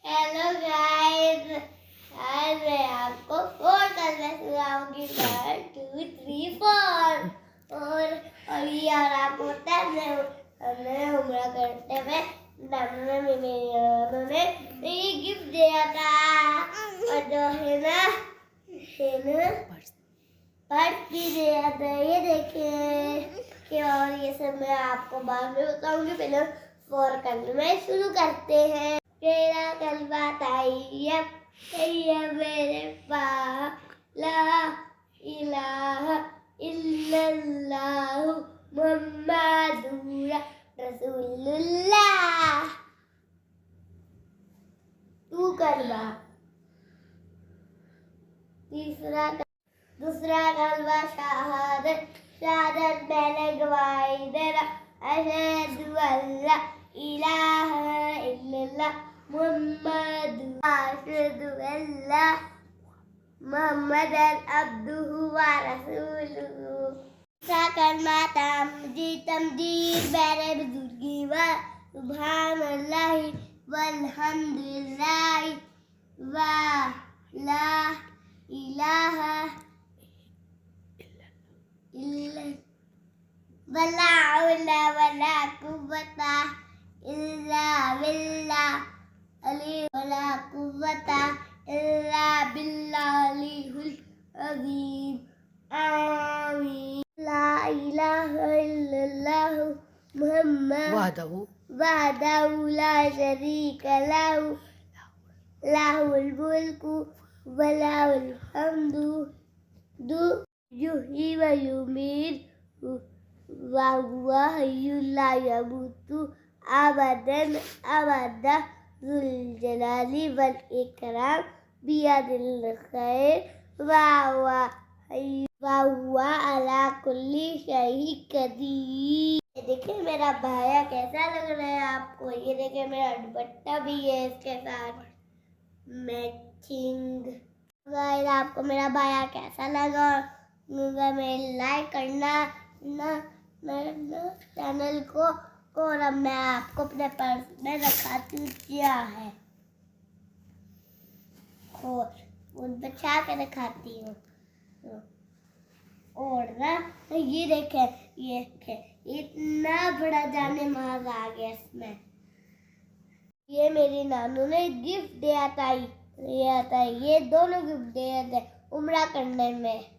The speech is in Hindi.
हेलो गाइस, आज मैं आपको 4 करना सिखाऊंगी। 1 2 3 4 और ये और आपको पता है हमने उम्र करते हुए मेरे ये गिफ्ट दिया था और जो है ना पर्स भी दिया था। ये देखिए कि और ये सब मैं आपको बाद में बताऊंगी। पहले 4 करने में शुरू करते हैं। तेरा कलमा तैयब तैयब मेरे पास ला इलाहा इल्लल्लाह मुहम्मदुर रसूलुल्लाह। तू कलमा। दूसरा कलमा शहादत शहादत मैंने गवाही देना अशहदु अल्ला इलाहा इल्लल्लाह मुहम्मदन अब्दुहु व रसूलुहु। कलमा तमजीद मेरे बुजुर्गी व सुभानअल्लाहि वल्हम्दुलिल्लाहि व ला इलाहा वला हौला वला कुव्वता इल्ला बिल्लाह अली वला कुव्वता इल्ला बिल्लाहिल अज़ीम। आमीन। ला इलाहा इल्लल्लाह मुहम्मद वहदहु ला शरीका लहु लहुल मुल्कु व लहुल हम्दु युहयी व युमीतु व हुवा हय्युन ला यमूतु अबदन अबदा ज़ुल जलाली वल इकराम बियदिल खैर व हुवा अला कुल्ली शैइन कदीर। देखिए मेरा भाया कैसा लग रहा है आपको। ये देखिए मेरा दुपट्टा भी है इसके साथ मैचिंग। गाइस आपको मेरा भाया कैसा लगा मैं लाइक करना ना चैनल को। और अब मैं आपको अपने पर्स में रखाती हूँ क्या है और उन बचा के रखाती हूँ। और ना ये देखें इतना बड़ा जाने माज आ गया इसमें। ये मेरी नानू ने गिफ्ट दिया था ये दोनों गिफ्ट दिए थे उम्रा करने में।